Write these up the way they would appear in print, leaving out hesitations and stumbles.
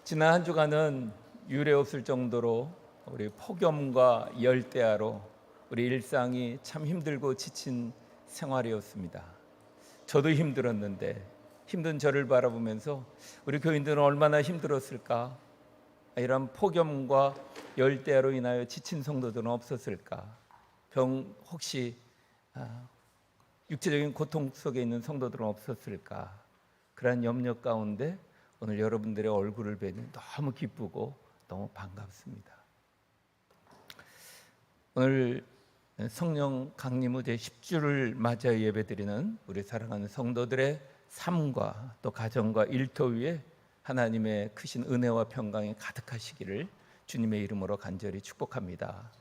지난 한 주간은 유례없을 정도로 우리 폭염과 열대야로 우리 일상이 참 힘들고 지친 생활이었습니다. 저도 힘들었는데 힘든 저를 바라보면서 우리 교인들은 얼마나 힘들었을까? 이런 폭염과 열대야로 인하여 지친 성도들은 없었을까? 혹시 육체적인 고통 속에 있는 성도들은 없었을까? 그런 염려 가운데 오늘 여러분들의 얼굴을 뵈니 너무 기쁘고 너무 반갑습니다. 오늘 성령 강림후 제10주를 맞아 예배드리는 우리 사랑하는 성도들의 삶과 또 가정과 일터 위에 하나님의 크신 은혜와 평강이 가득하시기를 주님의 이름으로 간절히 축복합니다.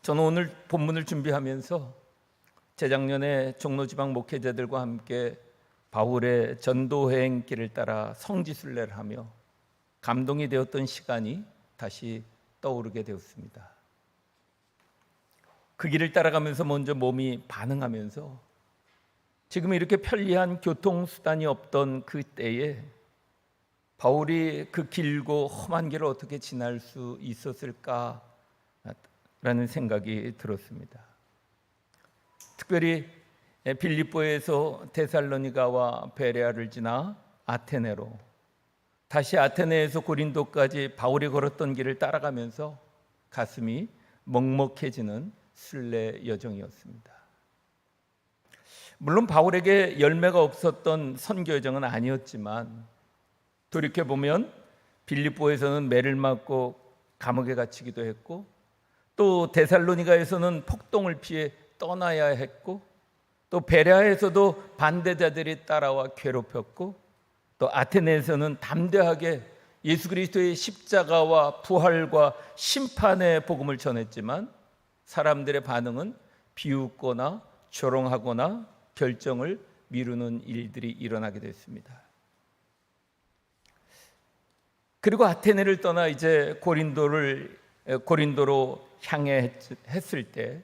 저는 오늘 본문을 준비하면서 재작년에 종로지방 목회자들과 함께 바울의 전도여행길을 따라 성지순례를 하며 감동이 되었던 시간이 다시 떠오르게 되었습니다. 그 길을 따라가면서 먼저 몸이 반응하면서 지금 이렇게 편리한 교통수단이 없던 그 때에 바울이 그 길고 험한 길을 어떻게 지날 수 있었을까라는 생각이 들었습니다. 특별히 빌립보에서 데살로니가와 베레아를 지나 아테네로, 다시 아테네에서 고린도까지 바울이 걸었던 길을 따라가면서 가슴이 먹먹해지는 순례 여정이었습니다. 물론 바울에게 열매가 없었던 선교 여정은 아니었지만 돌이켜보면 빌립보에서는 매를 맞고 감옥에 갇히기도 했고, 또 데살로니가에서는 폭동을 피해 떠나야 했고, 또 베레아에서도 반대자들이 따라와 괴롭혔고, 또 아테네에서는 담대하게 예수 그리스도의 십자가와 부활과 심판의 복음을 전했지만 사람들의 반응은 비웃거나 조롱하거나 결정을 미루는 일들이 일어나게 됐습니다. 그리고 아테네를 떠나 이제 고린도로 향해 했을 때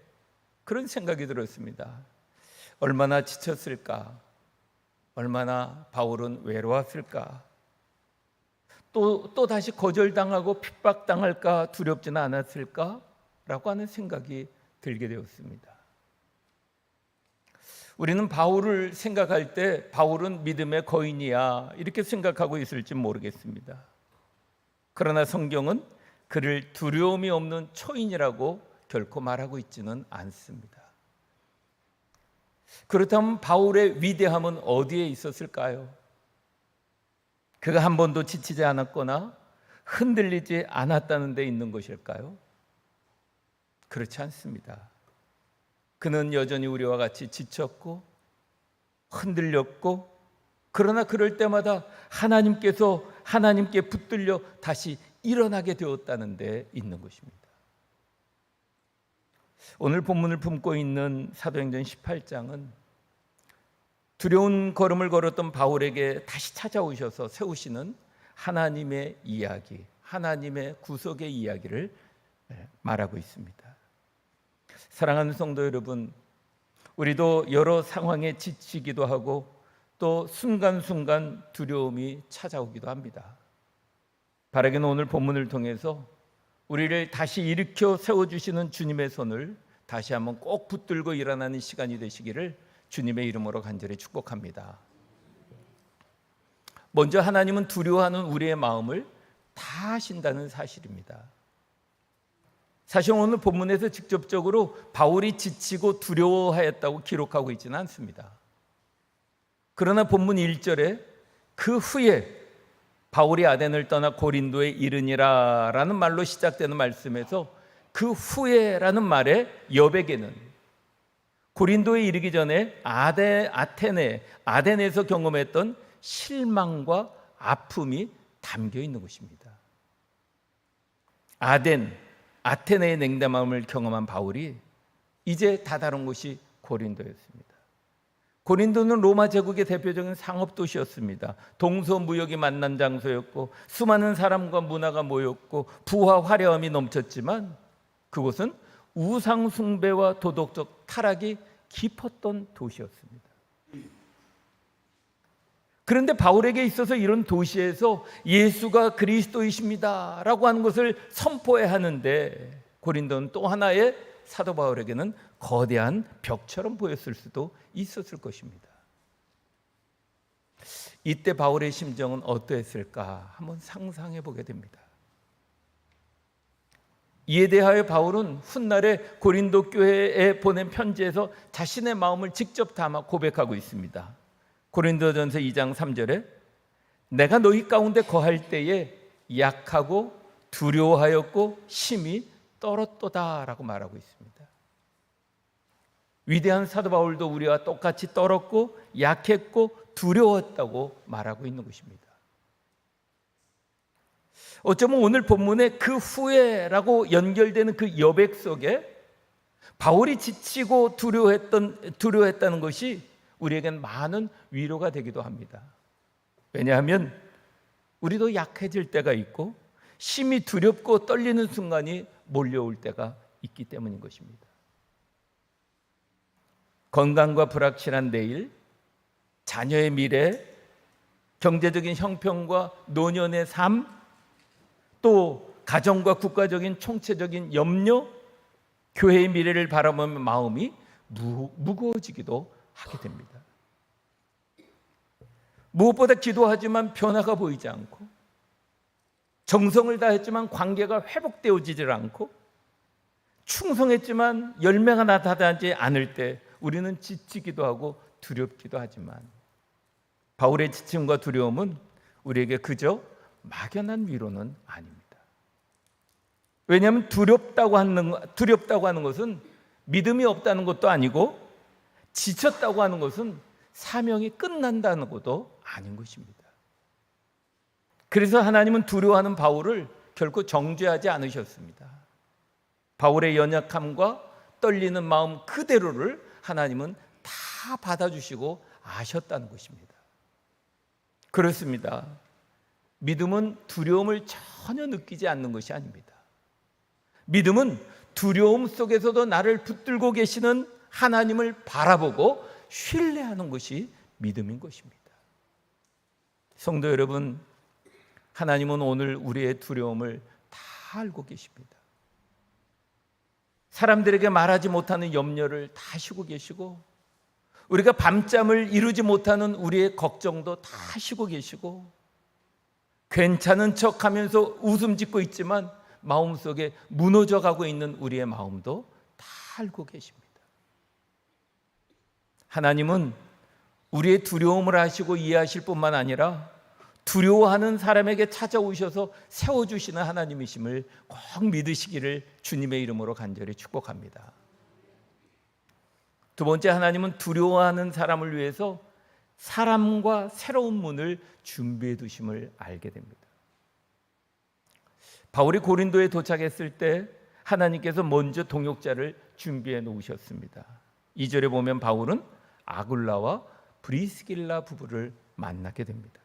그런 생각이 들었습니다. 얼마나 지쳤을까? 얼마나 바울은 외로웠을까? 또 다시 거절당하고 핍박당할까 두렵지는 않았을까? 라고 하는 생각이 들게 되었습니다. 우리는 바울을 생각할 때 바울은 믿음의 거인이야 이렇게 생각하고 있을지 모르겠습니다. 그러나 성경은 그를 두려움이 없는 초인이라고 결코 말하고 있지는 않습니다. 그렇다면 바울의 위대함은 어디에 있었을까요? 그가 한 번도 지치지 않았거나 흔들리지 않았다는 데 있는 것일까요? 그렇지 않습니다. 그는 여전히 우리와 같이 지쳤고 흔들렸고, 그러나 그럴 때마다 하나님께 붙들려 다시 일어나게 되었다는 데 있는 것입니다. 오늘 본문을 품고 있는 사도행전 18장은 두려운 걸음을 걸었던 바울에게 다시 찾아오셔서 세우시는 하나님의 이야기, 하나님의 구속의 이야기를 말하고 있습니다. 사랑하는 성도 여러분, 우리도 여러 상황에 지치기도 하고 또 순간순간 두려움이 찾아오기도 합니다. 바라기는 오늘 본문을 통해서 우리를 다시 일으켜 세워주시는 주님의 손을 다시 한번 꼭 붙들고 일어나는 시간이 되시기를 주님의 이름으로 간절히 축복합니다. 먼저 하나님은 두려워하는 우리의 마음을 다 아신다는 사실입니다. 사실 오늘 본문에서 직접적으로 바울이 지치고 두려워하였다고 기록하고 있지는 않습니다. 그러나 본문 1절에 그 후에 바울이 아덴을 떠나 고린도에 이르니라 라는 말로 시작되는 말씀에서 그 후에라는 말의 여백에는 고린도에 이르기 전에 아덴에서 경험했던 실망과 아픔이 담겨 있는 것입니다. 아테네의 냉담함을 경험한 바울이 이제 다다른 곳이 고린도였습니다. 고린도는 로마 제국의 대표적인 상업도시였습니다. 동서무역이 만난 장소였고 수많은 사람과 문화가 모였고 부와 화려함이 넘쳤지만 그곳은 우상 숭배와 도덕적 타락이 깊었던 도시였습니다. 그런데 바울에게 있어서 이런 도시에서 예수가 그리스도이십니다 라고 하는 것을 선포해야 하는데, 고린도는 또 하나의 사도 바울에게는 거대한 벽처럼 보였을 수도 있었을 것입니다. 이때 바울의 심정은 어떠했을까 한번 상상해 보게 됩니다. 이에 대하여 바울은 훗날에 고린도 교회에 보낸 편지에서 자신의 마음을 직접 담아 고백하고 있습니다. 고린도전서 2장 3절에 내가 너희 가운데 거할 때에 약하고 두려워하였고 심히 떨었도다 라고 말하고 있습니다. 위대한 사도 바울도 우리와 똑같이 떨었고 약했고 두려웠다고 말하고 있는 것입니다. 어쩌면 오늘 본문의 그 후에라고 연결되는 그 여백 속에 바울이 지치고 두려워했다는 것이 우리에겐 많은 위로가 되기도 합니다. 왜냐하면 우리도 약해질 때가 있고 심히 두렵고 떨리는 순간이 몰려올 때가 있기 때문인 것입니다. 건강과 불확실한 내일, 자녀의 미래, 경제적인 형편과 노년의 삶, 또 가정과 국가적인 총체적인 염려, 교회의 미래를 바라보면 마음이 무거워지기도 하게 됩니다. 무엇보다 기도하지만 변화가 보이지 않고, 정성을 다했지만 관계가 회복되어지질 않고, 충성했지만 열매가 나타나지 않을 때 우리는 지치기도 하고 두렵기도 하지만, 바울의 지침과 두려움은 우리에게 그저 막연한 위로는 아닙니다. 왜냐하면 두렵다고 하는 것은 믿음이 없다는 것도 아니고, 지쳤다고 하는 것은 사명이 끝난다는 것도 아닌 것입니다. 그래서 하나님은 두려워하는 바울을 결코 정죄하지 않으셨습니다. 바울의 연약함과 떨리는 마음 그대로를 하나님은 다 받아주시고 아셨다는 것입니다. 그렇습니다. 믿음은 두려움을 전혀 느끼지 않는 것이 아닙니다. 믿음은 두려움 속에서도 나를 붙들고 계시는 하나님을 바라보고 신뢰하는 것이 믿음인 것입니다. 성도 여러분, 하나님은 오늘 우리의 두려움을 다 알고 계십니다. 사람들에게 말하지 못하는 염려를 다 아시고 계시고, 우리가 밤잠을 이루지 못하는 우리의 걱정도 다 아시고 계시고, 괜찮은 척하면서 웃음 짓고 있지만 마음속에 무너져 가고 있는 우리의 마음도 다 알고 계십니다. 하나님은 우리의 두려움을 아시고 이해하실 뿐만 아니라 두려워하는 사람에게 찾아오셔서 세워주시는 하나님이심을 꼭 믿으시기를 주님의 이름으로 간절히 축복합니다. 두 번째, 하나님은 두려워하는 사람을 위해서 사람과 새로운 문을 준비해 두심을 알게 됩니다. 바울이 고린도에 도착했을 때 하나님께서 먼저 동역자를 준비해 놓으셨습니다. 2절에 보면 바울은 아굴라와 브리스길라 부부를 만나게 됩니다.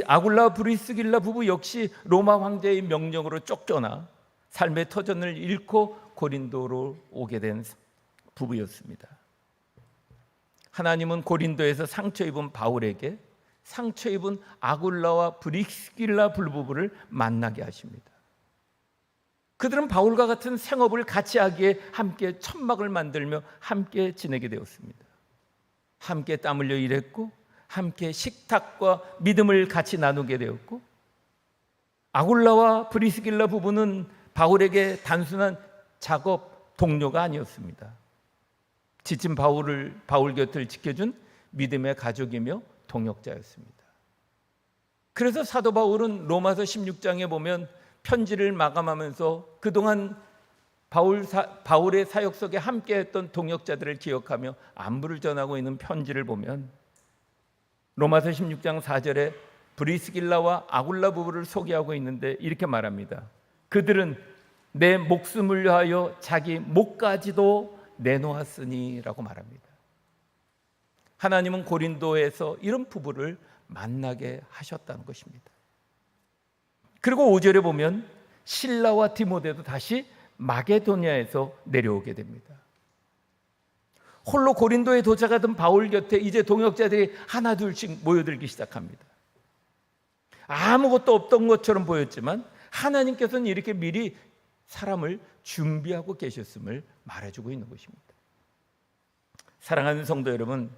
아굴라와 브리스길라 부부 역시 로마 황제의 명령으로 쫓겨나 삶의 터전을 잃고 고린도로 오게 된 부부였습니다. 하나님은 고린도에서 상처 입은 바울에게 상처 입은 아굴라와 브리스길라 부부를 만나게 하십니다. 그들은 바울과 같은 생업을 같이 하기에 함께 천막을 만들며 함께 지내게 되었습니다. 함께 땀 흘려 일했고, 함께 식탁과 믿음을 같이 나누게 되었고, 아굴라와 브리스길라 부부는 바울에게 단순한 작업 동료가 아니었습니다. 지친 바울 곁을 지켜준 믿음의 가족이며 동역자였습니다. 그래서 사도 바울은 로마서 16장에 보면 편지를 마감하면서 그동안 바울의 사역 속에 함께했던 동역자들을 기억하며 안부를 전하고 있는 편지를 보면 로마서 16장 4절에 브리스길라와 아굴라 부부를 소개하고 있는데 이렇게 말합니다. 그들은 내 목숨을 위하여 자기 목까지도 내놓았으니 라고 말합니다. 하나님은 고린도에서 이런 부부를 만나게 하셨다는 것입니다. 그리고 5절에 보면 실라와 디모데도 다시 마게도냐에서 내려오게 됩니다. 홀로 고린도에 도착하던 바울 곁에 이제 동역자들이 하나 둘씩 모여들기 시작합니다. 아무것도 없던 것처럼 보였지만 하나님께서는 이렇게 미리 사람을 준비하고 계셨음을 말해주고 있는 것입니다. 사랑하는 성도 여러분,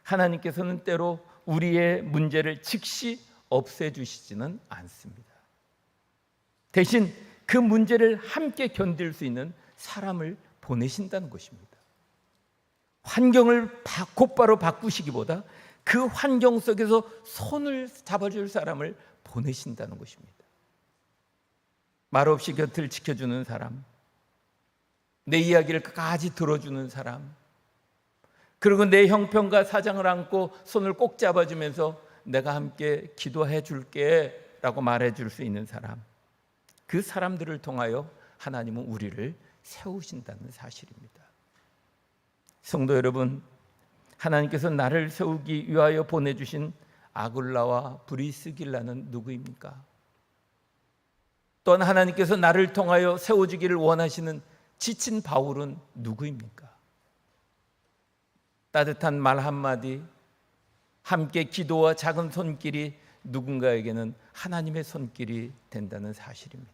하나님께서는 때로 우리의 문제를 즉시 없애주시지는 않습니다. 대신 그 문제를 함께 견딜 수 있는 사람을 보내신다는 것입니다. 환경을 곧바로 바꾸시기보다 그 환경 속에서 손을 잡아줄 사람을 보내신다는 것입니다. 말없이 곁을 지켜주는 사람, 내 이야기를 끝까지 들어주는 사람, 그리고 내 형편과 사정을 안고 손을 꼭 잡아주면서 내가 함께 기도해 줄게 라고 말해줄 수 있는 사람, 그 사람들을 통하여 하나님은 우리를 세우신다는 사실입니다. 성도 여러분, 하나님께서 나를 세우기 위하여 보내주신 아굴라와 브리스길라는 누구입니까? 또한 하나님께서 나를 통하여 세워지기를 원하시는 지친 바울은 누구입니까? 따뜻한 말 한마디, 함께 기도와 작은 손길이 누군가에게는 하나님의 손길이 된다는 사실입니다.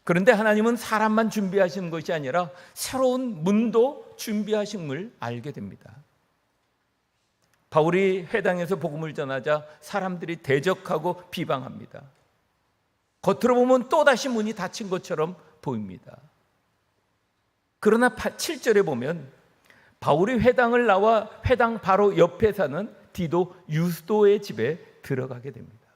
그런데 하나님은 사람만 준비하시는 것이 아니라 새로운 문도 준비하심을 알게 됩니다. 바울이 회당에서 복음을 전하자 사람들이 대적하고 비방합니다. 겉으로 보면 또다시 문이 닫힌 것처럼 보입니다. 그러나 7절에 보면 바울이 회당을 나와 회당 바로 옆에 사는 디도 유스도의 집에 들어가게 됩니다.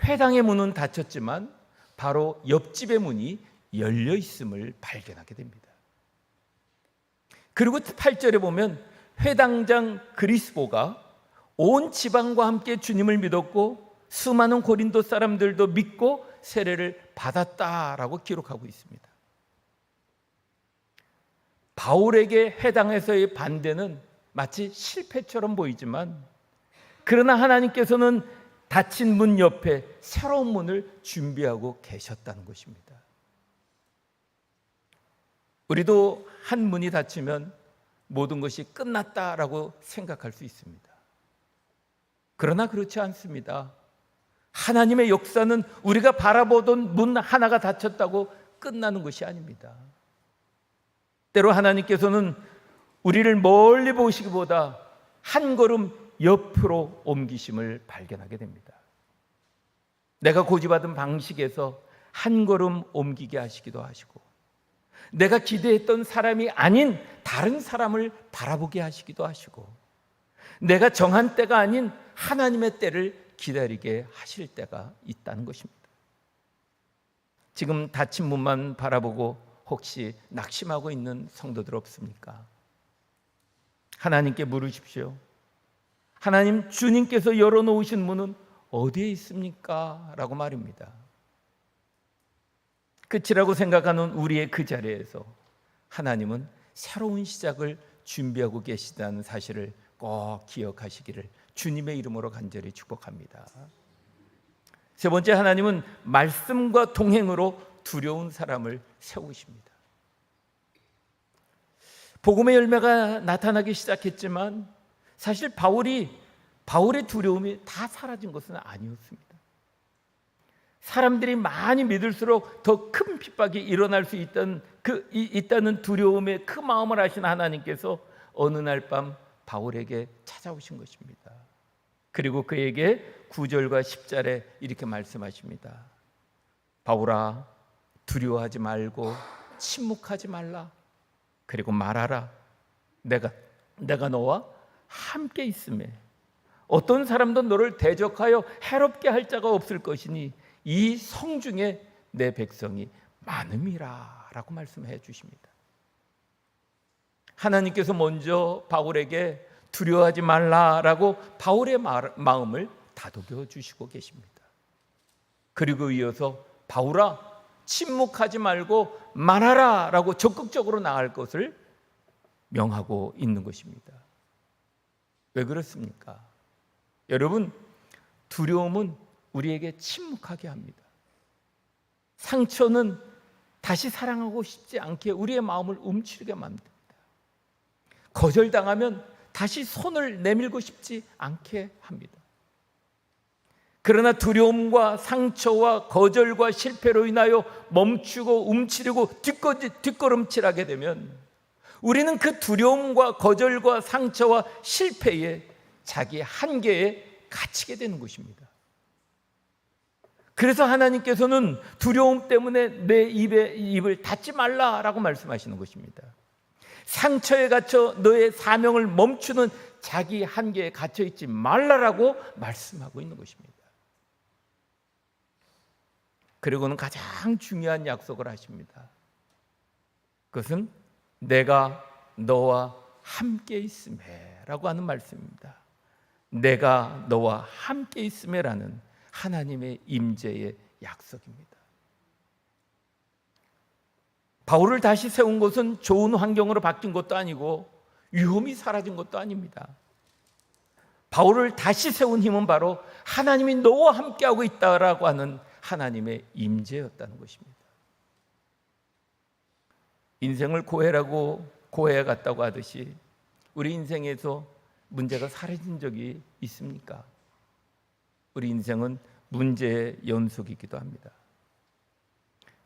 회당의 문은 닫혔지만 바로 옆집의 문이 열려 있음을 발견하게 됩니다. 그리고 8절에 보면 회당장 그리스보가 온 지방과 함께 주님을 믿었고 수많은 고린도 사람들도 믿고 세례를 받았다라고 기록하고 있습니다. 바울에게 회당에서의 반대는 마치 실패처럼 보이지만 그러나 하나님께서는 닫힌 문 옆에 새로운 문을 준비하고 계셨다는 것입니다. 우리도 한 문이 닫히면 모든 것이 끝났다라고 생각할 수 있습니다. 그러나 그렇지 않습니다. 하나님의 역사는 우리가 바라보던 문 하나가 닫혔다고 끝나는 것이 아닙니다. 때로 하나님께서는 우리를 멀리 보시기보다 한 걸음 옆으로 옮기심을 발견하게 됩니다. 내가 고집하던 방식에서 한 걸음 옮기게 하시기도 하시고 내가 기대했던 사람이 아닌 다른 사람을 바라보게 하시기도 하시고 내가 정한 때가 아닌 하나님의 때를 기다리게 하실 때가 있다는 것입니다. 지금 닫힌 문만 바라보고 혹시 낙심하고 있는 성도들 없습니까? 하나님께 물으십시오. 하나님, 주님께서 열어놓으신 문은 어디에 있습니까? 라고 말입니다. 끝이라고 생각하는 우리의 그 자리에서 하나님은 새로운 시작을 준비하고 계시다는 사실을 꼭 기억하시기를 주님의 이름으로 간절히 축복합니다. 세 번째, 하나님은 말씀과 동행으로 두려운 사람을 세우십니다. 복음의 열매가 나타나기 시작했지만 사실 바울의 두려움이 다 사라진 것은 아니었습니다. 사람들이 많이 믿을수록 더 큰 핍박이 일어날 수 있다는 두려움의 그 마음을 아신 하나님께서 어느 날 밤 바울에게 찾아오신 것입니다. 그리고 그에게 9절과 10절에 이렇게 말씀하십니다. 바울아, 두려워하지 말고 침묵하지 말라. 그리고 말하라. 내가 너와 함께 있음에 어떤 사람도 너를 대적하여 해롭게 할 자가 없을 것이니 이 성중에 내 백성이 많음이라 라고 말씀해 주십니다. 하나님께서 먼저 바울에게 두려워하지 말라라고 바울의 마음을 다독여 주시고 계십니다. 그리고 이어서 바울아, 침묵하지 말고 말하라 라고 적극적으로 나갈 것을 명하고 있는 것입니다. 왜 그렇습니까? 여러분, 두려움은 우리에게 침묵하게 합니다. 상처는 다시 사랑하고 싶지 않게 우리의 마음을 움츠리게 만듭니다. 거절당하면 다시 손을 내밀고 싶지 않게 합니다. 그러나 두려움과 상처와 거절과 실패로 인하여 멈추고 움츠리고 뒷걸음질하게 되면 우리는 그 두려움과 거절과 상처와 실패에 자기 한계에 갇히게 되는 것입니다. 그래서 하나님께서는 두려움 때문에 내 입을 닫지 말라라고 말씀하시는 것입니다. 상처에 갇혀 너의 사명을 멈추는 자기 한계에 갇혀 있지 말라라고 말씀하고 있는 것입니다. 그리고는 가장 중요한 약속을 하십니다. 그것은 내가 너와 함께 있음에라고 하는 말씀입니다. 내가 너와 함께 있음에라는 하나님의 임재의 약속입니다. 바울을 다시 세운 것은 좋은 환경으로 바뀐 것도 아니고 위험이 사라진 것도 아닙니다. 바울을 다시 세운 힘은 바로 하나님이 너와 함께하고 있다라고 하는 하나님의 임재였다는 것입니다. 인생을 고해 갔다고 하듯이 우리 인생에서 문제가 사라진 적이 있습니까? 우리 인생은 문제의 연속이기도 합니다.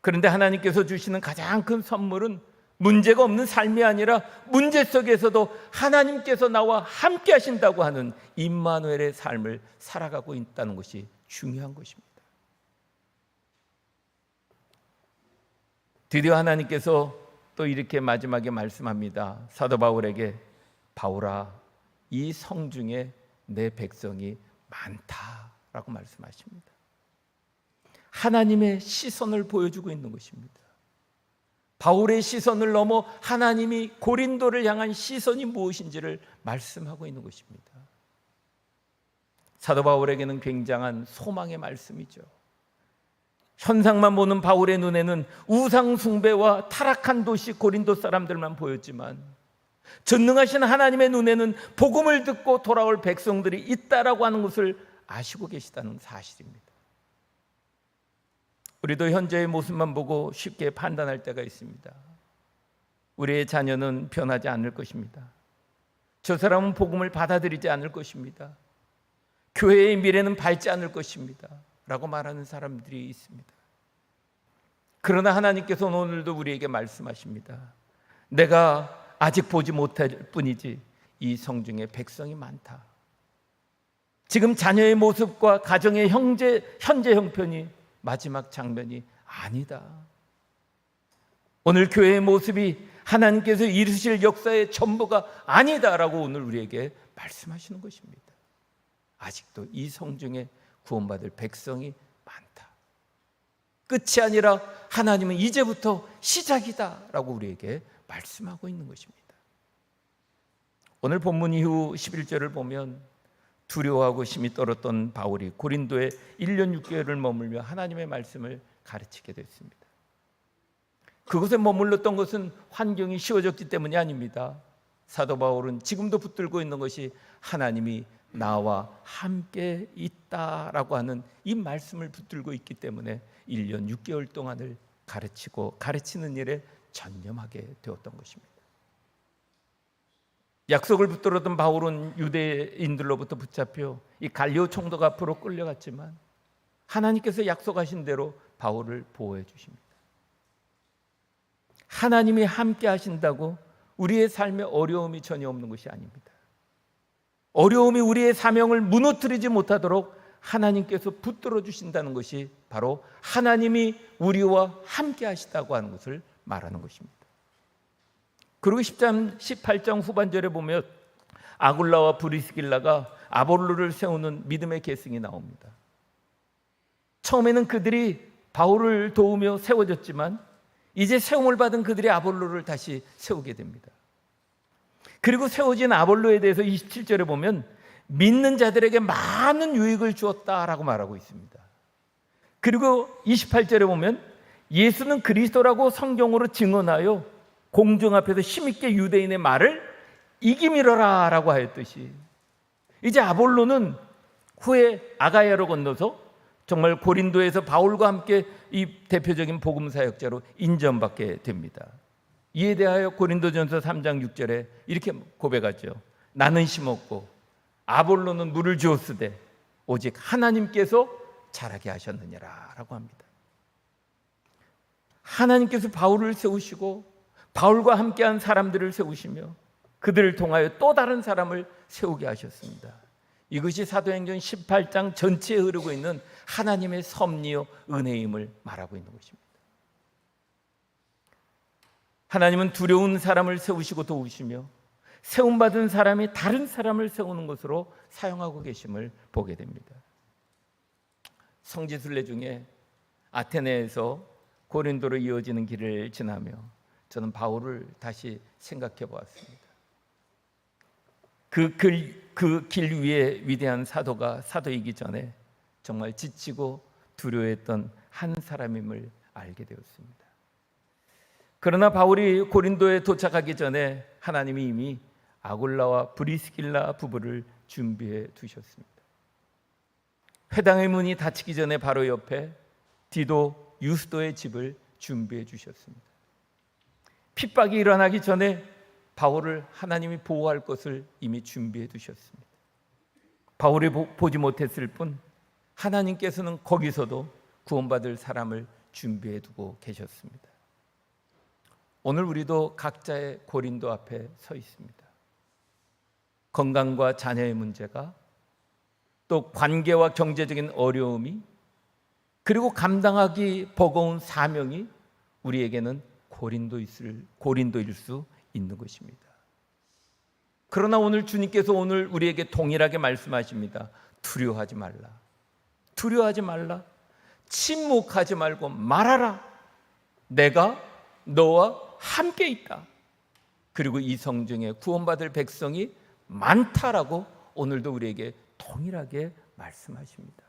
그런데 하나님께서 주시는 가장 큰 선물은 문제가 없는 삶이 아니라 문제 속에서도 하나님께서 나와 함께 하신다고 하는 임마누엘의 삶을 살아가고 있다는 것이 중요한 것입니다. 드디어 하나님께서 또 이렇게 마지막에 말씀합니다. 사도 바울에게 바울아, 이 성중에 내 백성이 많다라고 말씀하십니다. 하나님의 시선을 보여주고 있는 것입니다. 바울의 시선을 넘어 하나님이 고린도를 향한 시선이 무엇인지를 말씀하고 있는 것입니다. 사도 바울에게는 굉장한 소망의 말씀이죠. 현상만 보는 바울의 눈에는 우상 숭배와 타락한 도시 고린도 사람들만 보였지만 전능하신 하나님의 눈에는 복음을 듣고 돌아올 백성들이 있다라고 하는 것을 아시고 계시다는 사실입니다. 우리도 현재의 모습만 보고 쉽게 판단할 때가 있습니다. 우리의 자녀는 변하지 않을 것입니다. 저 사람은 복음을 받아들이지 않을 것입니다. 교회의 미래는 밝지 않을 것입니다. 라고 말하는 사람들이 있습니다. 그러나 하나님께서는 오늘도 우리에게 말씀하십니다. 내가 아직 보지 못할 뿐이지 이 성중에 백성이 많다. 지금 자녀의 모습과 가정의 현재 형편이 마지막 장면이 아니다. 오늘 교회의 모습이 하나님께서 이루실 역사의 전부가 아니다라고 오늘 우리에게 말씀하시는 것입니다. 아직도 이 성중에 구원받을 백성이 많다. 끝이 아니라 하나님은 이제부터 시작이다라고 우리에게 말씀하고 있는 것입니다. 오늘 본문 이후 11절을 보면 두려워하고 심히 떨었던 바울이 고린도에 1년 6개월을 머물며 하나님의 말씀을 가르치게 됐습니다. 그곳에 머물렀던 것은 환경이 쉬워졌기 때문이 아닙니다. 사도 바울은 지금도 붙들고 있는 것이 하나님이 나와 함께 있다라고 하는 이 말씀을 붙들고 있기 때문에 1년 6개월 동안을 가르치고 가르치는 일에 전념하게 되었던 것입니다. 약속을 붙들었던 바울은 유대인들로부터 붙잡혀 이 갈리오 총독 앞으로 끌려갔지만 하나님께서 약속하신 대로 바울을 보호해 주십니다. 하나님이 함께 하신다고 우리의 삶에 어려움이 전혀 없는 것이 아닙니다. 어려움이 우리의 사명을 무너뜨리지 못하도록 하나님께서 붙들어 주신다는 것이 바로 하나님이 우리와 함께 하시다고 하는 것을 말하는 것입니다. 그리고 18장 후반절에 보면 아굴라와 브리스길라가 아볼로를 세우는 믿음의 계승이 나옵니다. 처음에는 그들이 바울을 도우며 세워졌지만 이제 세움을 받은 그들이 아볼로를 다시 세우게 됩니다. 그리고 세워진 아볼로에 대해서 27절에 보면 믿는 자들에게 많은 유익을 주었다라고 말하고 있습니다. 그리고 28절에 보면 예수는 그리스도라고 성경으로 증언하여 공중 앞에서 힘있게 유대인의 말을 이기밀어라 라고 하였듯이 이제 아볼로는 후에 아가야로 건너서 정말 고린도에서 바울과 함께 이 대표적인 복음 사역자로 인정받게 됩니다. 이에 대하여 고린도전서 3장 6절에 이렇게 고백하죠. 나는 심었고 아볼로는 물을 주었으되 오직 하나님께서 자라게 하셨느니라 라고 합니다. 하나님께서 바울을 세우시고 바울과 함께한 사람들을 세우시며 그들을 통하여 또 다른 사람을 세우게 하셨습니다. 이것이 사도행전 18장 전체에 흐르고 있는 하나님의 섭리요 은혜임을 말하고 있는 것입니다. 하나님은 두려운 사람을 세우시고 도우시며 세움받은 사람이 다른 사람을 세우는 것으로 사용하고 계심을 보게 됩니다. 성지순례 중에 아테네에서 고린도로 이어지는 길을 지나며 저는 바울을 다시 생각해 보았습니다. 그 길 위에 위대한 사도가 사도이기 전에 정말 지치고 두려워했던 한 사람임을 알게 되었습니다. 그러나 바울이 고린도에 도착하기 전에 하나님이 이미 아굴라와 브리스길라 부부를 준비해 두셨습니다. 회당의 문이 닫히기 전에 바로 옆에 디도 유스도의 집을 준비해 주셨습니다. 핍박이 일어나기 전에 바울을 하나님이 보호할 것을 이미 준비해 두셨습니다. 바울이 보지 못했을 뿐 하나님께서는 거기서도 구원받을 사람을 준비해 두고 계셨습니다. 오늘 우리도 각자의 고린도 앞에 서 있습니다. 건강과 자녀의 문제가, 또 관계와 경제적인 어려움이, 그리고 감당하기 버거운 사명이 우리에게는 고린도일 수 있는 것입니다. 그러나 오늘 주님께서 오늘 우리에게 동일하게 말씀하십니다. 두려워하지 말라. 두려워하지 말라. 침묵하지 말고 말하라. 내가 너와 함께 있다. 그리고 이 성중에 구원받을 백성이 많다라고 오늘도 우리에게 동일하게 말씀하십니다.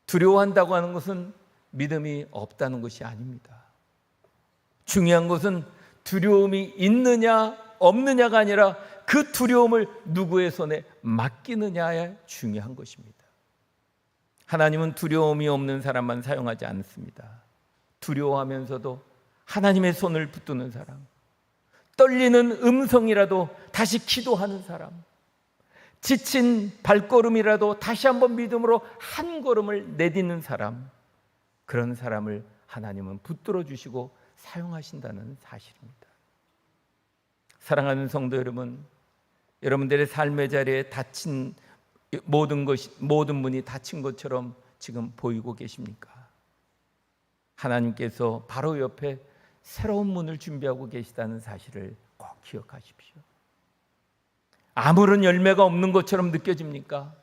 두려워한다고 하는 것은 믿음이 없다는 것이 아닙니다. 중요한 것은 두려움이 있느냐 없느냐가 아니라 그 두려움을 누구의 손에 맡기느냐에 중요한 것입니다. 하나님은 두려움이 없는 사람만 사용하지 않습니다. 두려워하면서도 하나님의 손을 붙드는 사람, 떨리는 음성이라도 다시 기도하는 사람, 지친 발걸음이라도 다시 한번 믿음으로 한 걸음을 내딛는 사람, 그런 사람을 하나님은 붙들어 주시고 사용하신다는 사실입니다. 사랑하는 성도 여러분, 여러분들의 삶의 자리에 닫힌 모든 문이 닫힌 것처럼 지금 보이고 계십니까? 하나님께서 바로 옆에 새로운 문을 준비하고 계시다는 사실을 꼭 기억하십시오. 아무런 열매가 없는 것처럼 느껴집니까?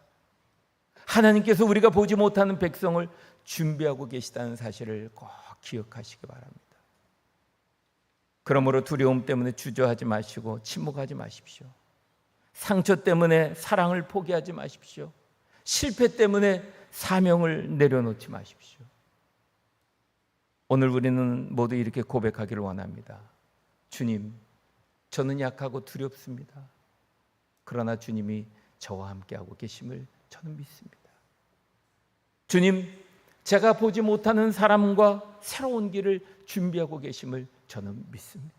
하나님께서 우리가 보지 못하는 백성을 준비하고 계시다는 사실을 꼭 기억하시기 바랍니다. 그러므로 두려움 때문에 주저하지 마시고 침묵하지 마십시오. 상처 때문에 사랑을 포기하지 마십시오. 실패 때문에 사명을 내려놓지 마십시오. 오늘 우리는 모두 이렇게 고백하기를 원합니다. 주님, 저는 약하고 두렵습니다. 그러나 주님이 저와 함께하고 계심을 저는 믿습니다. 주님, 제가 보지 못하는 사람과 새로운 길을 준비하고 계심을 저는 믿습니다.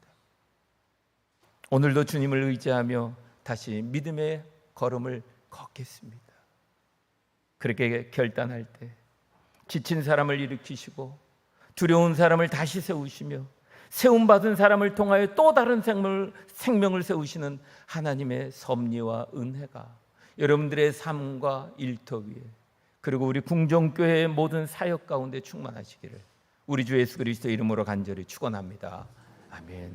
오늘도 주님을 의지하며 다시 믿음의 걸음을 걷겠습니다. 그렇게 결단할 때 지친 사람을 일으키시고 두려운 사람을 다시 세우시며 세움받은 사람을 통하여 또 다른 생명을 세우시는 하나님의 섭리와 은혜가 여러분들의 삶과 일터 위에, 그리고 우리 궁정교회의 모든 사역 가운데 충만하시기를 우리 주 예수 그리스도 이름으로 간절히 축원합니다. 아멘.